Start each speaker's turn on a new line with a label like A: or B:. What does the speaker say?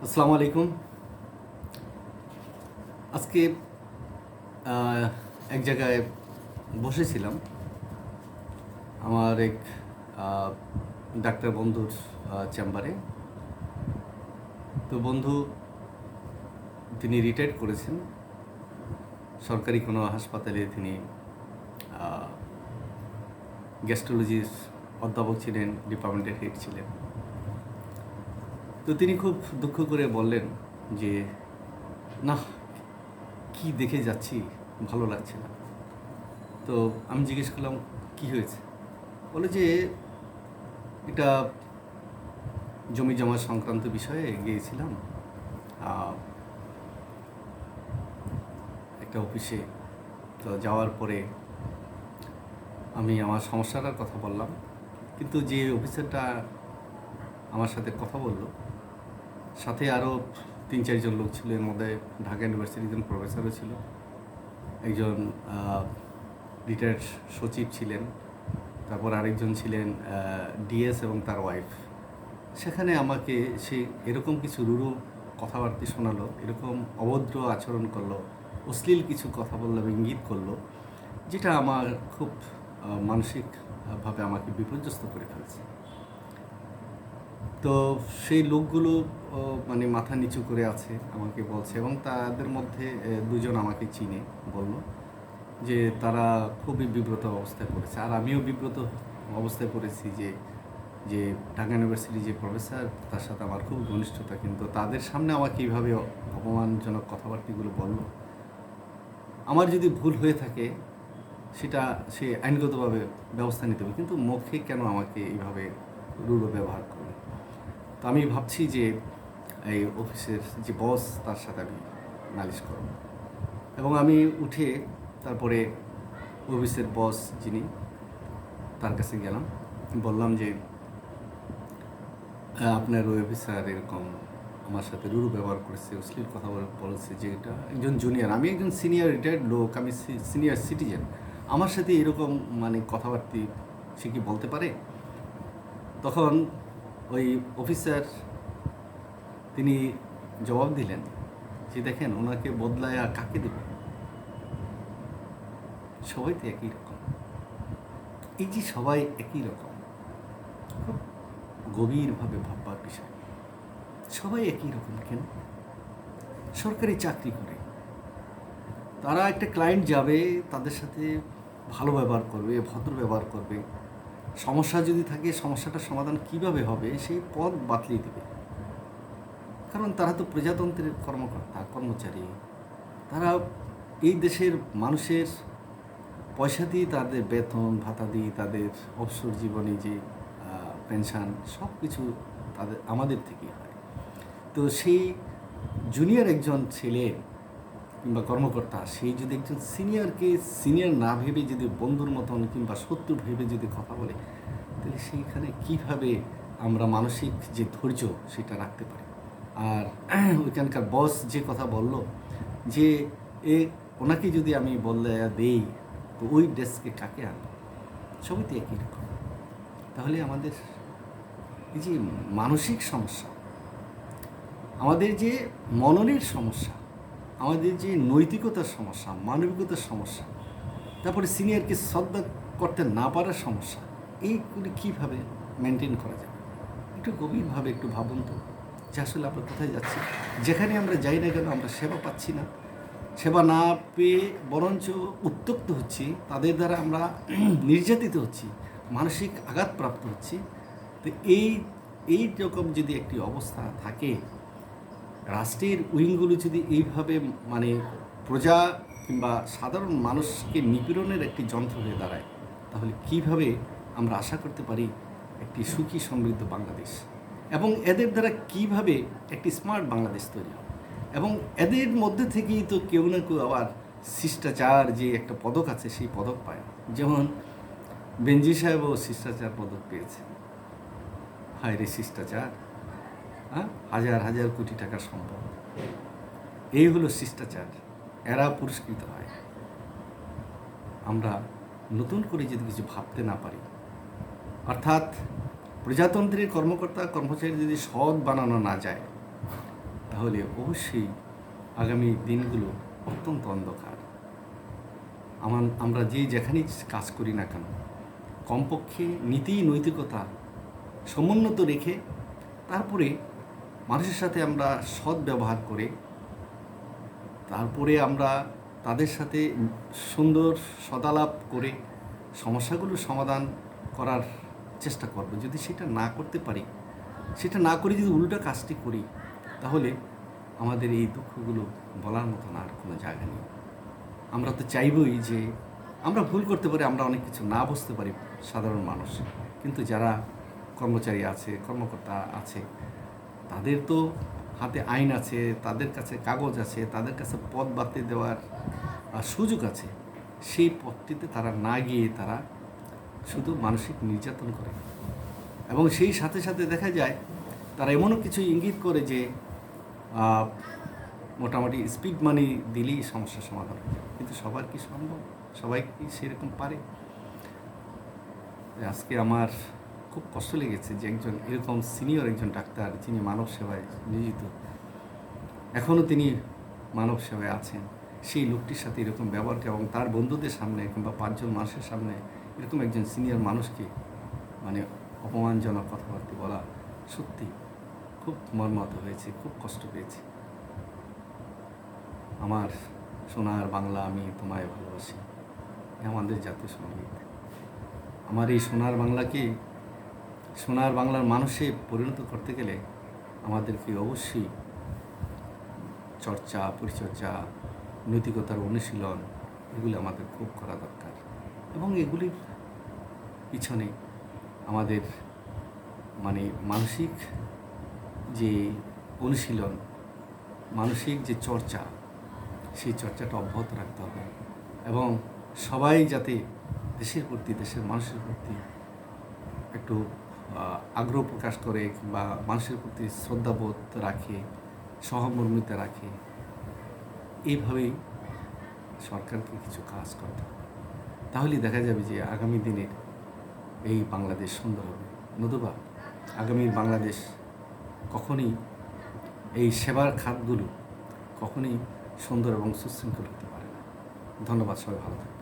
A: আসসালামু আলাইকুম। আজকে এক জায়গায় বসেছিলাম আমার এক আহ, ডাক্তার বন্ধুর চেম্বারে। তো বন্ধু তিনি রিটায়ার্ড করেছেন, সরকারি কোনো হাসপাতালে তিনি গ্যাস্ট্রোলজির অধ্যাপক ছিলেন, ডিপার্টমেন্টের হেড ছিলেন। তো তিনি খুব দুঃখ করে বললেন যে না, কি দেখে যাচ্ছি, ভালো লাগছে না। তো আমি জিজ্ঞেস করলাম কি হয়েছে। বলে যে এটা জমি জমা সংক্রান্ত বিষয়ে গিয়েছিলাম একটা অফিসে। তো যাওয়ার পরে আমি আমার সমস্যাটার কথা বললাম, কিন্তু যে অফিসারটা আমার সাথে কথা বললো, সাথে আরও 3-4 জন লোক ছিল। এর মধ্যে ঢাকা ইউনিভার্সিটির একজন প্রফেসরও ছিল, একজন রিটায়ার্ড সচিব ছিলেন, তারপর আরেকজন ছিলেন ডিএস এবং তার ওয়াইফ। সেখানে আমাকে সে এরকম কিছু রুড়ু কথাবার্তা শোনালো, এরকম অভদ্র আচরণ করলো, অশ্লীল কিছু কথা বললো, ইঙ্গিত করলো, যেটা আমার খুব মানসিকভাবে আমাকে বিপর্যস্ত করে ফেলছে। তো সেই লোকগুলো মানে মাথা নিচু করে আছে, আমাকে বলছে, এবং তাদের মধ্যে দুজন আমাকে চিনে, বলল যে তারা খুবই বিব্রত অবস্থায় পড়েছে। আর আমিও বিব্রত অবস্থায় পড়েছি যে যে ঢাকা ইউনিভার্সিটির যে প্রফেসর, তার সাথে আমার খুব ঘনিষ্ঠতা, কিন্তু তাদের সামনে আমাকে এইভাবে অপমানজনক কথাবার্তাগুলো বলল। আমার যদি ভুল হয়ে থাকে সেটা সে আইনগতভাবে ব্যবস্থা নিতে হবে, কিন্তু মুখে কেন আমাকে এইভাবে রূঢ় ব্যবহার করবে। তো আমি ভাবছি যে এই অফিসের যে বস, তার সাথে আমি নালিশ করব। এবং আমি উঠে তারপরে অফিসের বস যিনি, তার কাছে গেলাম, বললাম যে আপনার ওই অফিসার এরকম আমার সাথে রূঢ় ব্যবহার করেছে, অশ্লীল কথা বলেছে, যে এটা একজন জুনিয়র, আমি একজন সিনিয়র রিটায়ার্ড লোক, আমি সিনিয়র সিটিজেন, আমার সাথে এরকম মানে কথাবার্তা সে কি বলতে পারে। তখন ওই অফিসার তিনি জবাব দিলেন যে দেখেন, ওনাকে বদলায় আর কাকে দেবে, সবাই তো একই রকম। এই যে সবাই একই রকম, খুব গভীরভাবে ভাববার বিষয়। সবাই একই রকম কেন? সরকারি চাকরি করে তারা একটা ক্লায়েন্ট যাবে, তাদের সাথে ভালো ব্যবহার করবে, ভদ্র ব্যবহার করবে। সমস্যা যদি থাকে, সমস্যাটার সমাধান কিভাবে হবে সেই পথ বাতলিয়ে দেবে। কারণ তারা তো প্রজাতন্ত্রের কর্মকর্তা, কর্মচারী। তারা এই দেশের মানুষের পয়সা দিয়ে, তাদের বেতন ভাতা দিয়ে, তাদের অবসর জীবনে যে পেনশন, সব কিছু তাদের আমাদের থেকেই হয়। তো সেই জুনিয়র একজন ছেলে কিংবা কর্মকর্তা, সেই যদি একজন সিনিয়রকে সিনিয়র না ভেবে যদি বন্ধুর মতন কিংবা শত্রু ভেবে যদি কথা বলে, তাহলে সেইখানে কিভাবে আমরা মানসিক যে ধৈর্য সেটা রাখতে পারি। আর ওইখানকার বস যে কথা বলল যে ওনাকে যদি আমি বললে দেই, তো ওই ডেস্কে কাকে আনবো, সবই তো একই রকম। তাহলে আমাদের এই যে মানসিক সমস্যা, আমাদের যে মননের সমস্যা, আমাদের যে নৈতিকতার সমস্যা, মানবিকতার সমস্যা, তারপরে সিনিয়রকে শ্রদ্ধা করতে না পারার সমস্যা, এইগুলি কীভাবে মেনটেন করা যাবে? একটু গভীরভাবে একটু ভাবুন তো, যে আসলে আমরা কোথায় যাচ্ছি। যেখানে আমরা যাই না কেন, আমরা সেবা পাচ্ছি না, সেবা না পেয়ে বরঞ্চ উত্ত্যক্ত হচ্ছি, তাদের দ্বারা আমরা নির্যাতিত হচ্ছি, মানসিক আঘাতপ্রাপ্ত হচ্ছি। তো এই রকম যদি একটি অবস্থা থাকে, রাষ্ট্রের উইংগুলো যদি এইভাবে মানে প্রজা কিংবা সাধারণ মানুষকে নিপীড়নের একটি যন্ত্র হয়ে দাঁড়ায়, তাহলে কিভাবে আমরা আশা করতে পারি একটি সুখী সমৃদ্ধ বাংলাদেশ? এবং এদের দ্বারা কিভাবে একটি স্মার্ট বাংলাদেশ তৈরি হবে? এবং এদের মধ্যে থেকেই তো কেউ না কেউ আবার শিষ্টাচার যে একটা পদক আছে, সেই পদক পায়। যেমন বেনজি সাহেবও শিষ্টাচার পদক পেয়েছে। হায় রে শিষ্টাচার! হ্যাঁ, হাজার হাজার কোটি টাকার সম্পদ, এই হলো শিষ্টাচার, এরা পুরস্কৃত হয়। আমরা নতুন করে যদি কিছু ভাবতে না পারি, অর্থাৎ প্রজাতন্ত্রের কর্মকর্তা কর্মচারী যদি সৎ বানানো না যায়, তাহলে অবশ্যই আগামী দিনগুলো অত্যন্ত অন্ধকার। আমরা যেখানেই কাজ করি না কেন, কমপক্ষে নীতি নৈতিকতা সমুন্নত রেখে তারপরে মানুষের সাথে আমরা সৎ ব্যবহার করে তারপরে আমরা তাদের সাথে সুন্দর সদালাপ করে সমস্যাগুলো সমাধান করার চেষ্টা করব। যদি সেটা না করতে পারি, সেটা না করে যদি উল্টো কাজটি করি, তাহলে আমাদের এই দুঃখগুলো বলার মতন আর কোনো জায়গা নেই। আমরা তো চাইবই যে আমরা ভুল করতে পারি, আমরা অনেক কিছু না বুঝতে পারি সাধারণ মানুষ, কিন্তু যারা কর্মচারী আছে, কর্মকর্তা আছে, তাদের তো হাতে আইন আছে, তাদের কাছে কাগজ আছে, তাদের কাছে পদ বাতিল দেওয়ার সুযোগ আছে। সেই পথটিতে তারা না গিয়ে তারা শুধু মানসিক নির্যাতন করে, এবং সেই সাথে সাথে দেখা যায় তারা এমনও কিছু ইঙ্গিত করে যে মোটামুটি স্পিড মানি দিলেই সমস্যার সমাধান হয়। কিন্তু সবার কি সম্ভব? সবাই কি সেরকম পারে? আজকে আমার খুব কষ্ট লেগেছে যে এরকম সিনিয়র একজন ডাক্তার, যিনি মানব সেবায় নিয়োজিত, এখনও তিনি মানব সেবায় আছেন, সেই লোকটির সাথে এরকম ব্যবহারকে, এবং তার বন্ধুদের সামনে কিংবা 5 জন মানুষের সামনে এরকম একজন সিনিয়র মানুষকে অপমানজনক কথাবার্তা বলা সত্যি খুব মর্মাহত হয়েছে, খুব কষ্ট পেয়েছি। আমার সোনার বাংলা আমি তোমায় ভালোবাসি, আমাদের জাতীয় সঙ্গীত। আমার এই সোনার বাংলাকে সোনার বাংলার মানুষে পরিণত করতে গেলে আমাদেরকে অবশ্যই চর্চা, পরিচর্যা, নৈতিকতার অনুশীলন, এগুলি আমাদের খুব করা দরকার। এবং এগুলির পিছনে আমাদের মানসিক যে অনুশীলন, মানসিক যে চর্চা, সেই চর্চাটা অব্যাহত রাখতে হবে। এবং সবাই যাতে দেশের প্রতি, দেশের মানুষের প্রতি একটু আগ্রহ প্রকাশ করে, কিংবা মানুষের প্রতি শ্রদ্ধাবোধ রাখে, সহমর্মিতা রাখে, এইভাবেই সরকারকে কিছু কাজ করতে হবে। তাহলেই দেখা যাবে যে আগামী দিনের এই বাংলাদেশ সুন্দর হবে। নতুবা আগামীর বাংলাদেশ কখনই, এই সেবার খাতগুলো কখনই সুন্দর এবং সুশৃঙ্খল হতে পারে না। ধন্যবাদ, সবাই ভালো থাকবেন।